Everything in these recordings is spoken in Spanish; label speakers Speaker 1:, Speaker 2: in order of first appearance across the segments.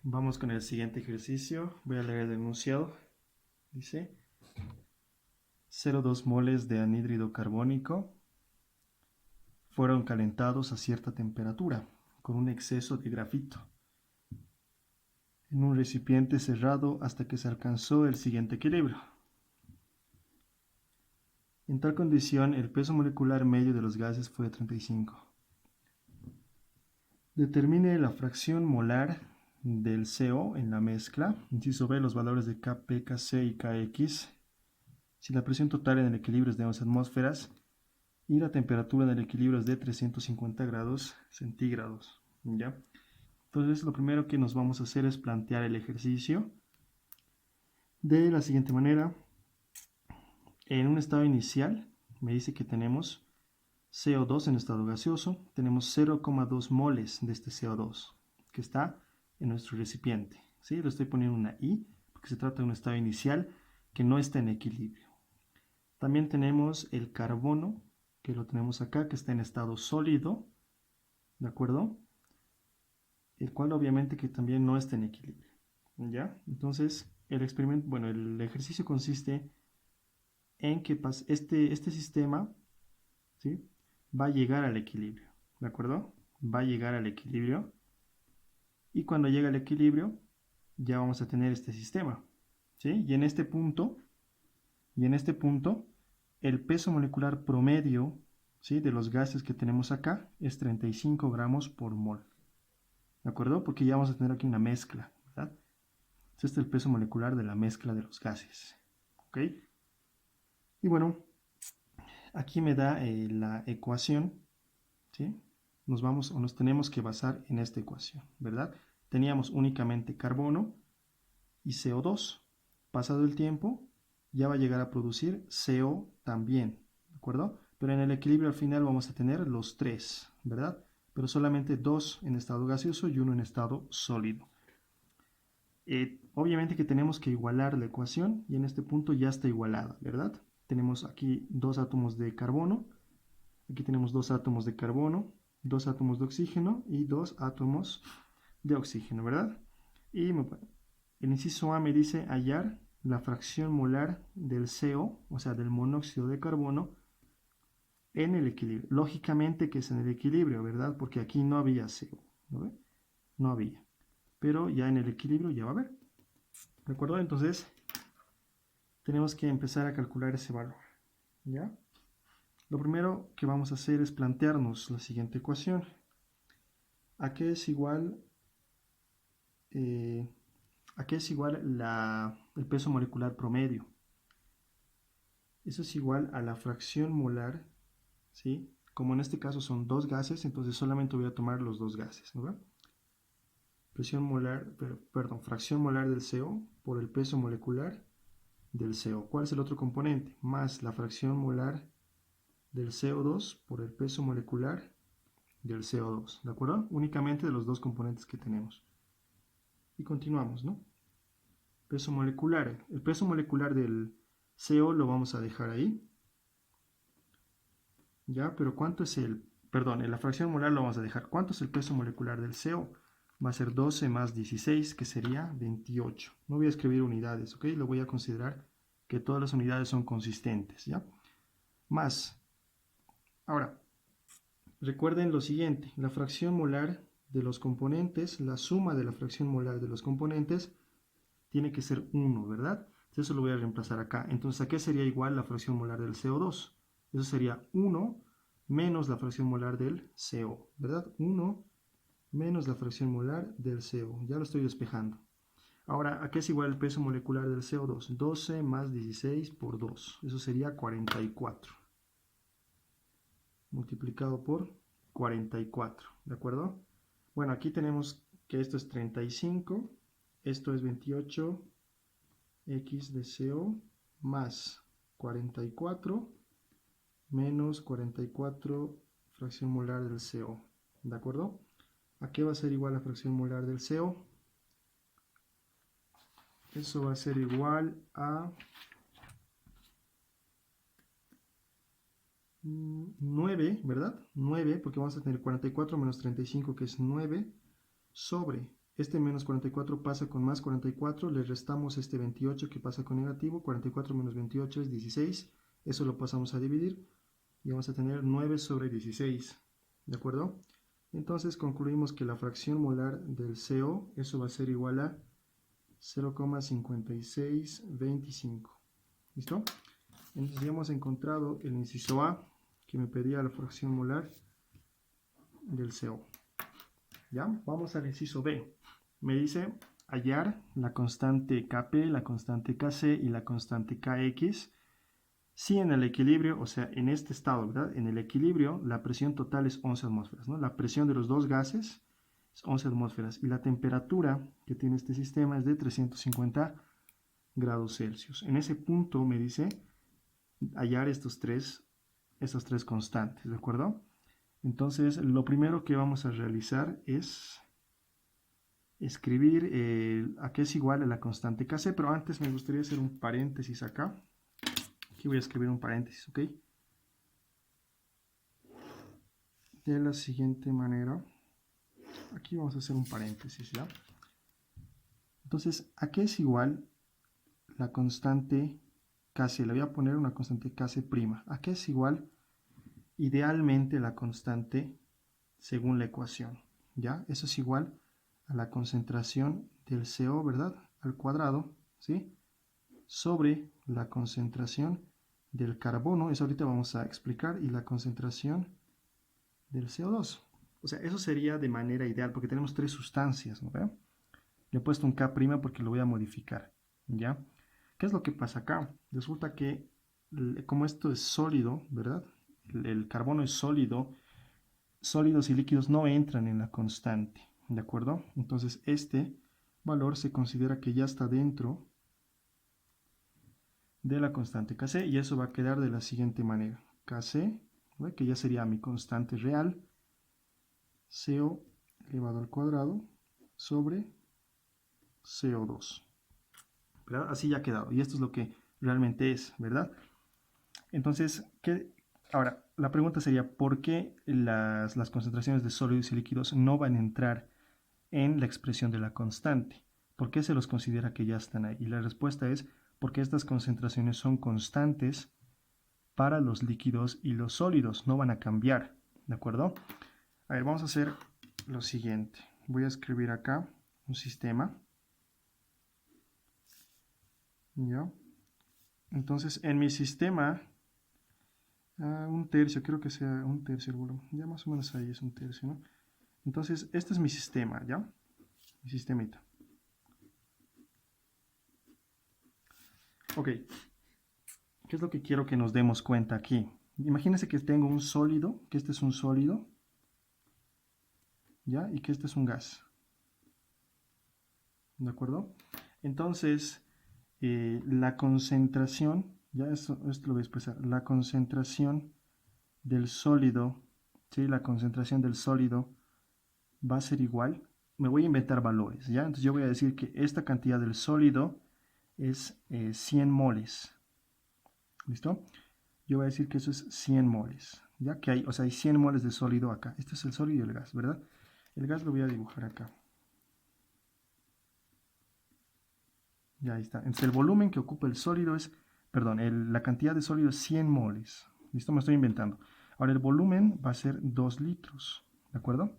Speaker 1: Vamos con el siguiente ejercicio. Voy a leer el enunciado. Dice 0,2 moles de anhídrido carbónico fueron calentados a cierta temperatura con un exceso de grafito en un recipiente cerrado hasta que se alcanzó el siguiente equilibrio. En tal condición, el peso molecular medio de los gases fue de 35. Determine la fracción molar del CO en la mezcla. Inciso B, los valores de Kp, Kc y Kx. Si la presión total en el equilibrio es de 11 atmósferas y la temperatura en el equilibrio es de 350 grados centígrados. ¿Ya? Entonces, lo primero que nos vamos a hacer es plantear el ejercicio de la siguiente manera. En un estado inicial, me dice que tenemos CO2 en estado gaseoso, tenemos 0,2 moles de este CO2 que está en nuestro recipiente. ¿Sí? Le estoy poniendo una I porque se trata de un estado inicial que no está en equilibrio. También tenemos el carbono, que lo tenemos acá, que está en estado sólido, ¿de acuerdo? El cual obviamente que también no está en equilibrio, ¿ya? Entonces, el experimento, bueno, el ejercicio consiste en que este sistema, ¿sí?, va a llegar al equilibrio, ¿de acuerdo? Va a llegar al equilibrio y cuando llega al equilibrio ya vamos a tener este sistema, ¿sí? Y en este punto el peso molecular promedio, ¿sí?, de los gases que tenemos acá es 35 gramos por mol, ¿de acuerdo? Porque ya vamos a tener aquí una mezcla, ¿verdad? Este es el peso molecular de la mezcla de los gases, ¿ok? Y bueno, aquí me da la ecuación, ¿sí? Nos tenemos que basar en esta ecuación, ¿verdad? Teníamos únicamente carbono y CO2. Pasado el tiempo, ya va a llegar a producir CO también, ¿de acuerdo? Pero en el equilibrio al final vamos a tener los tres, ¿verdad? Pero solamente dos en estado gaseoso y uno en estado sólido. Obviamente que tenemos que igualar la ecuación y en este punto ya está igualada, ¿verdad? Tenemos aquí dos átomos de carbono, aquí tenemos dos átomos de carbono, dos átomos de oxígeno y dos átomos de oxígeno, ¿verdad? Y el inciso A me dice hallar la fracción molar del CO, o sea, del monóxido de carbono, en el equilibrio. Lógicamente que es en el equilibrio, ¿verdad? Porque aquí no había CO, ¿no ve? No había. Pero ya en el equilibrio ya va a haber. ¿De acuerdo? Entonces, tenemos que empezar a calcular ese valor, ¿ya? Lo primero que vamos a hacer es plantearnos la siguiente ecuación. ¿A qué es igual, eh, ¿a qué es igual el peso molecular promedio? Eso es igual a la fracción molar, ¿sí? Como en este caso son dos gases, entonces solamente voy a tomar los dos gases, ¿no? Fracción molar del CO por el peso molecular del CO. ¿Cuál es el otro componente? Más la fracción molar del CO2 por el peso molecular del CO2, ¿de acuerdo? Únicamente de los dos componentes que tenemos. Y continuamos, ¿no? Peso molecular. El peso molecular del CO lo vamos a dejar ahí. ¿Ya? Pero ¿cuánto es en la fracción molar lo vamos a dejar. ¿Cuánto es el peso molecular del CO? Va a ser 12 más 16, que sería 28. No voy a escribir unidades, ¿ok? Lo voy a considerar que todas las unidades son consistentes, ¿ya? Más. Ahora, recuerden lo siguiente. La fracción molar de los componentes, la suma de la fracción molar de los componentes, tiene que ser 1, ¿verdad? Eso lo voy a reemplazar acá. Entonces, ¿a qué sería igual la fracción molar del CO2? Eso sería 1 menos la fracción molar del CO, ¿verdad? 1 menos la fracción molar del CO. Ya lo estoy despejando. Ahora, ¿a qué es igual el peso molecular del CO2? 12 más 16 por 2. Eso sería 44. Multiplicado por 44, ¿de acuerdo? Bueno, aquí tenemos que esto es 35, esto es 28, X de CO más 44 menos 44 fracción molar del CO, ¿de acuerdo? ¿A qué va a ser igual la fracción molar del CO? Eso va a ser igual a 9, ¿verdad? 9, porque vamos a tener 44 menos 35, que es 9, sobre Este menos 44 pasa con más 44, le restamos este 28 que pasa con negativo, 44 menos 28 es 16, eso lo pasamos a dividir y vamos a tener 9 sobre 16, ¿de acuerdo? Entonces concluimos que la fracción molar del CO, eso va a ser igual a 0,5625, ¿listo? Entonces ya hemos encontrado el inciso A, que me pedía la fracción molar del CO. ¿Ya? Vamos al inciso B. Me dice hallar la constante Kp, la constante Kc y la constante Kx si en el equilibrio, o sea, en este estado, ¿verdad? En el equilibrio, la presión total es 11 atmósferas, ¿no? La presión de los dos gases es 11 atmósferas y la temperatura que tiene este sistema es de 350 grados Celsius. En ese punto me dice hallar estas tres constantes, ¿de acuerdo? Entonces, lo primero que vamos a realizar es escribir a qué es igual a la constante Kc, pero antes me gustaría hacer un paréntesis acá. Aquí voy a escribir un paréntesis, ¿ok? De la siguiente manera. Aquí vamos a hacer un paréntesis, ¿ya? Entonces, ¿a qué es igual la constante Kc? Le voy a poner una constante Kc'. ¿A qué es igual idealmente la constante según la ecuación? ¿Ya? Eso es igual a la concentración del CO, ¿verdad? Al cuadrado, ¿sí? Sobre la concentración del carbono, eso ahorita vamos a explicar, y la concentración del CO2. O sea, eso sería de manera ideal, porque tenemos tres sustancias, ¿no? ¿Ve? Le he puesto un K' porque lo voy a modificar, ¿ya? ¿Qué es lo que pasa acá? Resulta que, como esto es sólido, ¿verdad? El carbono es sólido, sólidos y líquidos no entran en la constante, ¿de acuerdo? Entonces, este valor se considera que ya está dentro de la constante Kc y eso va a quedar de la siguiente manera. Kc, ¿ve? Que ya sería mi constante real, CO elevado al cuadrado sobre CO2. ¿Verdad? Así ya ha quedado. Y esto es lo que realmente es, ¿verdad? Entonces, ahora, la pregunta sería, ¿por qué las concentraciones de sólidos y líquidos no van a entrar en la expresión de la constante? ¿Por qué se los considera que ya están ahí? Y la respuesta es porque estas concentraciones son constantes para los líquidos y los sólidos, no van a cambiar, ¿de acuerdo? A ver, vamos a hacer lo siguiente. Voy a escribir acá un sistema. ¿Ya? Entonces, en mi sistema, un tercio, creo que sea un tercio el volumen. Ya más o menos ahí es un tercio, ¿no? Entonces, este es mi sistema, ¿ya? Mi sistemita. Ok. ¿Qué es lo que quiero que nos demos cuenta aquí? Imagínense que tengo un sólido, que este es un sólido, ¿ya? Y que este es un gas. ¿De acuerdo? Entonces, la concentración, ya esto lo voy a expresar, la concentración del sólido, ¿sí? La concentración del sólido va a ser igual, me voy a inventar valores, ¿ya? Entonces yo voy a decir que esta cantidad del sólido es 100 moles, ¿listo? Yo voy a decir que eso es 100 moles, ¿ya? Que hay, o sea, hay 100 moles de sólido acá. Este es el sólido y el gas, ¿verdad? El gas lo voy a dibujar acá. Ya ahí está. Entonces el volumen que ocupa el sólido es, perdón, la cantidad de sólido es 100 moles. ¿Listo? Me estoy inventando. Ahora el volumen va a ser 2 litros, ¿de acuerdo?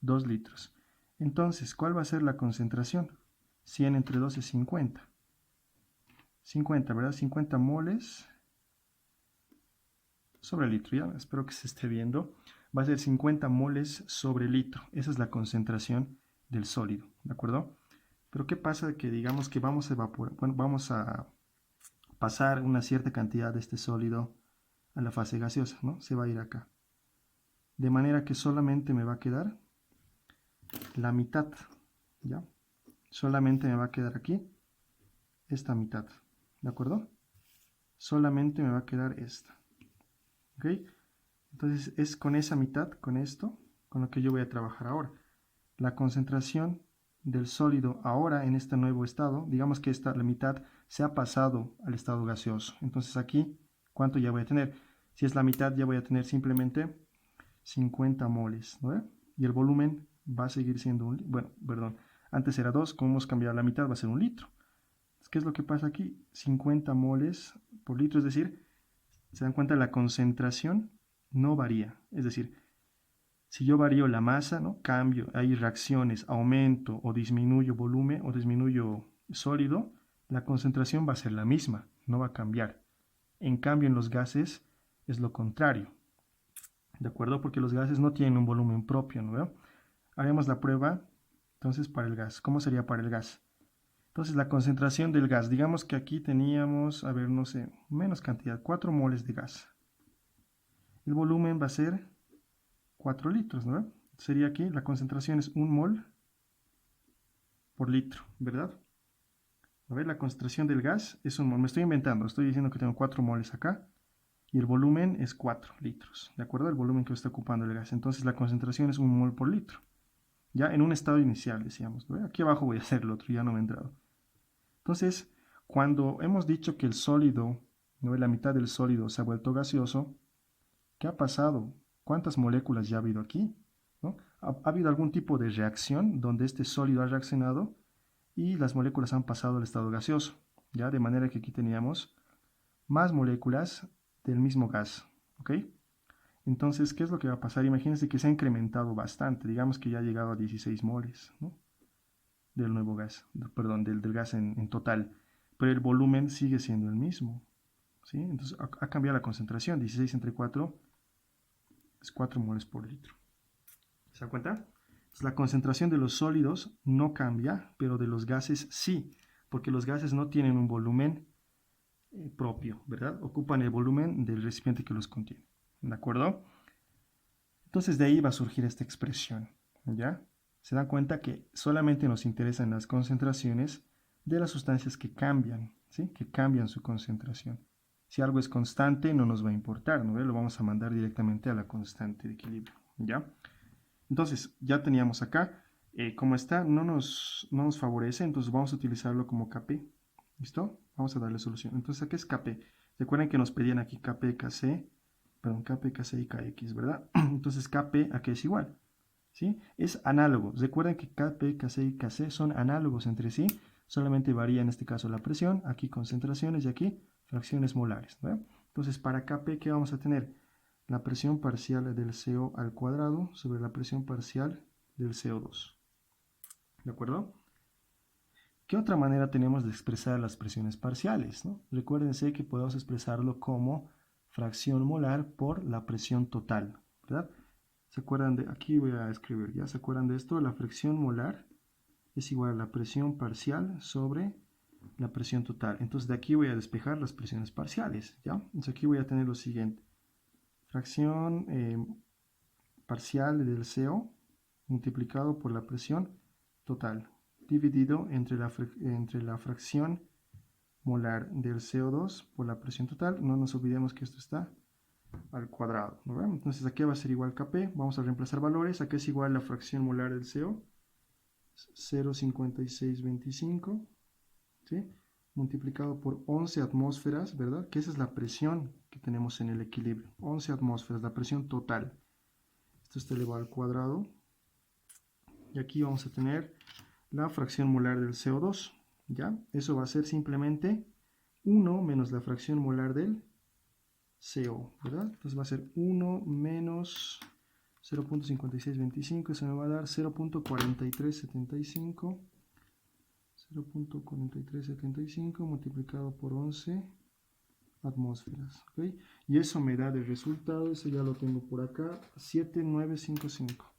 Speaker 1: 2 litros. Entonces, ¿cuál va a ser la concentración? 100 entre 2 es 50. 50, ¿verdad? 50 moles sobre litro, ya, espero que se esté viendo. Va a ser 50 moles sobre litro. Esa es la concentración del sólido, ¿de acuerdo? Pero ¿qué pasa? Que digamos que vamos a evaporar, bueno, vamos a pasar una cierta cantidad de este sólido a la fase gaseosa, ¿no? Se va a ir acá. De manera que solamente me va a quedar la mitad, ¿ya? Solamente me va a quedar aquí esta mitad, ¿de acuerdo? Solamente me va a quedar esta, ¿ok? Entonces es con esa mitad, con esto, con lo que yo voy a trabajar ahora. La concentración del sólido ahora en este nuevo estado, digamos que la mitad se ha pasado al estado gaseoso. Entonces aquí, ¿cuánto ya voy a tener? Si es la mitad, ya voy a tener simplemente 50 moles, ¿no? Y el volumen va a seguir siendo bueno, perdón, Antes era 2, como hemos cambiado la mitad va a ser 1 litro. ¿Qué es lo que pasa aquí? 50 moles por litro, es decir, se dan cuenta, la concentración no varía. Es decir, si yo varío la masa, ¿no? Cambio, hay reacciones, aumento o disminuyo volumen o disminuyo sólido, la concentración va a ser la misma, no va a cambiar. En cambio, en los gases es lo contrario, ¿de acuerdo? Porque los gases no tienen un volumen propio, ¿no? Haremos la prueba, entonces, para el gas. ¿Cómo sería para el gas? Entonces, la concentración del gas, digamos que aquí teníamos, a ver, no sé, menos cantidad, 4 moles de gas. El volumen va a ser 4 litros, ¿no? Sería aquí, la concentración es 1 mol por litro, ¿verdad? A ver, la concentración del gas es 1 mol. Me estoy inventando, estoy diciendo que tengo 4 moles acá. Y el volumen es 4 litros, ¿de acuerdo? El volumen que está ocupando el gas. Entonces, la concentración es 1 mol por litro. Ya en un estado inicial, decíamos, ¿no? Aquí abajo voy a hacer el otro, ya no me he entrado. Entonces, cuando hemos dicho que el sólido, ¿no? La mitad del sólido se ha vuelto gaseoso, ¿qué ha pasado? ¿Cuántas moléculas ya ha habido aquí? ¿No? ¿Ha habido algún tipo de reacción donde este sólido ha reaccionado y las moléculas han pasado al estado gaseoso? ¿Ya? De manera que aquí teníamos más moléculas del mismo gas. ¿Ok? Entonces, ¿qué es lo que va a pasar? Imagínense que se ha incrementado bastante. Digamos que ya ha llegado a 16 moles, ¿no? Del nuevo gas, perdón, del gas en total. Pero el volumen sigue siendo el mismo. ¿Sí? Entonces ha cambiado la concentración. 16 entre 4 es 4 moles por litro. ¿Se da cuenta? Entonces, la concentración de los sólidos no cambia, pero de los gases sí, porque los gases no tienen un volumen propio, ¿verdad? Ocupan el volumen del recipiente que los contiene. ¿De acuerdo? Entonces de ahí va a surgir esta expresión, ¿ya? Se dan cuenta que solamente nos interesan las concentraciones de las sustancias que cambian, ¿sí? Que cambian su concentración. Si algo es constante, no nos va a importar, ¿no? Lo vamos a mandar directamente a la constante de equilibrio, ¿ya? Entonces, ya teníamos acá, como está, no nos favorece, entonces vamos a utilizarlo como Kp, ¿listo? Vamos a darle solución. Entonces, ¿qué es Kp? Recuerden que nos pedían aquí Kp, Kc, perdón, Kp, Kc y Kx, ¿verdad? Entonces, Kp, ¿a qué es igual? ¿Sí? Es análogo. Recuerden que Kp, Kc y Kc son análogos entre sí, solamente varía en este caso la presión, aquí concentraciones y aquí fracciones molares, ¿no? Entonces, para Kp, ¿qué vamos a tener? La presión parcial del CO al cuadrado sobre la presión parcial del CO2. ¿De acuerdo? ¿Qué otra manera tenemos de expresar las presiones parciales? ¿No? Recuérdense que podemos expresarlo como fracción molar por la presión total, ¿verdad? ¿Se acuerdan de? Aquí voy a escribir, ¿ya? ¿Se acuerdan de esto? La fracción molar es igual a la presión parcial sobre la presión total. Entonces de aquí voy a despejar las presiones parciales, ¿ya? Entonces aquí voy a tener lo siguiente. Fracción parcial del CO multiplicado por la presión total, dividido entre la fracción molar del CO2 por la presión total. No nos olvidemos que esto está al cuadrado, ¿no? Entonces aquí va a ser igual Kp, vamos a reemplazar valores, aquí es igual la fracción molar del CO, 0,5625, ¿sí? Multiplicado por 11 atmósferas, ¿verdad? Que esa es la presión que tenemos en el equilibrio, 11 atmósferas, la presión total. Esto está elevado al cuadrado. Y aquí vamos a tener la fracción molar del CO2, ¿ya? Eso va a ser simplemente 1 menos la fracción molar del CO, ¿verdad? Entonces va a ser 1 menos 0.5625, eso me va a dar 0.4375, 0.4375 multiplicado por 11 atmósferas, ¿ok? Y eso me da de resultado, eso ya lo tengo por acá, 7955.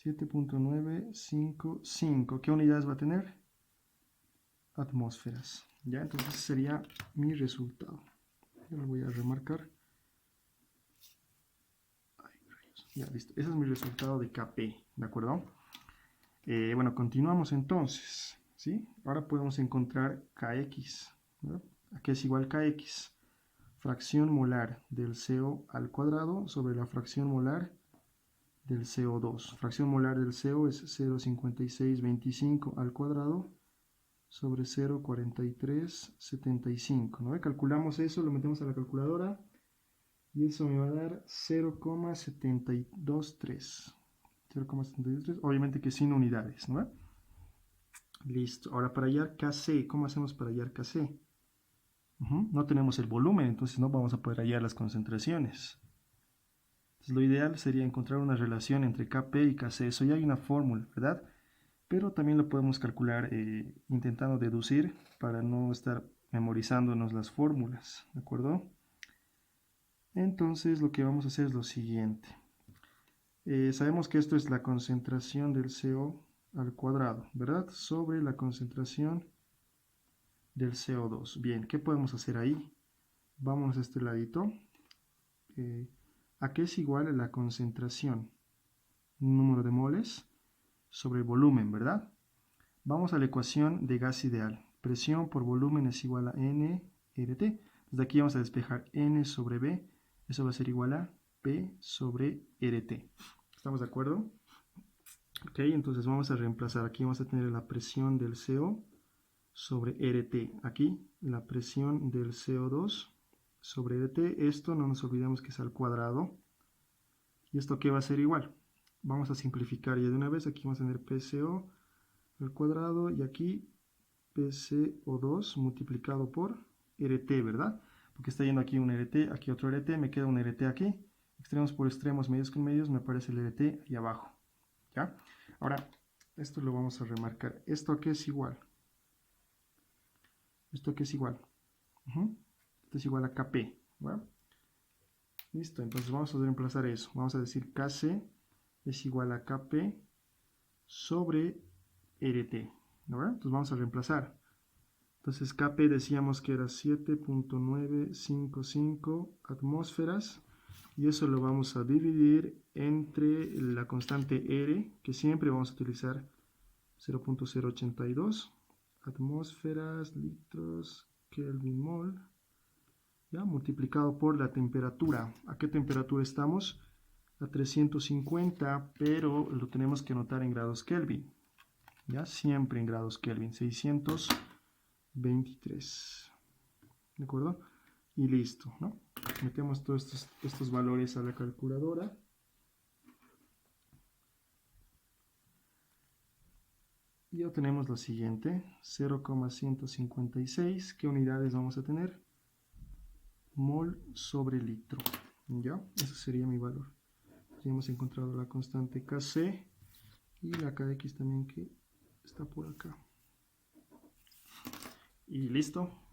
Speaker 1: 7.955. ¿Qué unidades va a tener? Atmósferas. ¿Ya? Entonces sería mi resultado. Yo lo voy a remarcar. Ay, rayos. Ya, listo. Ese es mi resultado de Kp. ¿De acuerdo? Bueno, continuamos entonces. ¿Sí? Ahora podemos encontrar Kx. ¿Verdad? Aquí es igual Kx. Fracción molar del CO al cuadrado sobre la fracción molar del CO2. Fracción molar del CO es 0,5625 al cuadrado sobre 0,4375. ¿No? Calculamos eso, lo metemos a la calculadora y eso me va a dar 0,723. 0,723, obviamente que sin unidades, ¿no? Listo. Ahora para hallar Kc, ¿cómo hacemos para hallar Kc? No tenemos el volumen, entonces no vamos a poder hallar las concentraciones. Entonces, lo ideal sería encontrar una relación entre Kp y Kc. Eso ya hay una fórmula, ¿verdad? Pero también lo podemos calcular intentando deducir para no estar memorizándonos las fórmulas, ¿de acuerdo? Entonces lo que vamos a hacer es lo siguiente. Sabemos que esto es la concentración del CO al cuadrado, ¿verdad? Sobre la concentración del CO2. Bien, ¿qué podemos hacer ahí? Vamos a este ladito. ¿A qué es igual a la concentración? Número de moles sobre volumen, ¿verdad? Vamos a la ecuación de gas ideal. Presión por volumen es igual a N RT. Desde aquí vamos a despejar N sobre B. Eso va a ser igual a P sobre RT. ¿Estamos de acuerdo? Ok, entonces vamos a reemplazar. Aquí vamos a tener la presión del CO sobre RT. Aquí la presión del CO2 sobre RT. Esto no nos olvidemos que es al cuadrado. ¿Y esto qué va a ser igual? Vamos a simplificar ya de una vez. Aquí vamos a tener PCO al cuadrado y aquí PCO2 multiplicado por RT, ¿verdad? Porque está yendo aquí un RT, aquí otro RT, me queda un RT aquí. Extremos por extremos, medios con medios, me aparece el RT ahí abajo. ¿Ya? Ahora, esto lo vamos a remarcar. ¿Esto a qué es igual? ¿Esto a qué es igual? Esto es igual a Kp. ¿Verdad? Listo, entonces vamos a reemplazar eso. Vamos a decir Kc es igual a Kp sobre RT. ¿Verdad? Entonces vamos a reemplazar. Entonces Kp decíamos que era 7.955 atmósferas y eso lo vamos a dividir entre la constante R, que siempre vamos a utilizar 0.082 atmósferas, litros, Kelvin, mol, ¿ya? Multiplicado por la temperatura. ¿A qué temperatura estamos? A 350, pero lo tenemos que anotar en grados Kelvin, ¿ya? Siempre en grados Kelvin, 623, ¿de acuerdo? Y listo, ¿no? Metemos todos estos valores a la calculadora. Y obtenemos lo siguiente, 0,156. ¿Qué unidades vamos a tener? Mol sobre litro. ¿Ya? Ese sería mi valor. Ya hemos encontrado la constante Kc y la Kx también que está por acá. Y listo.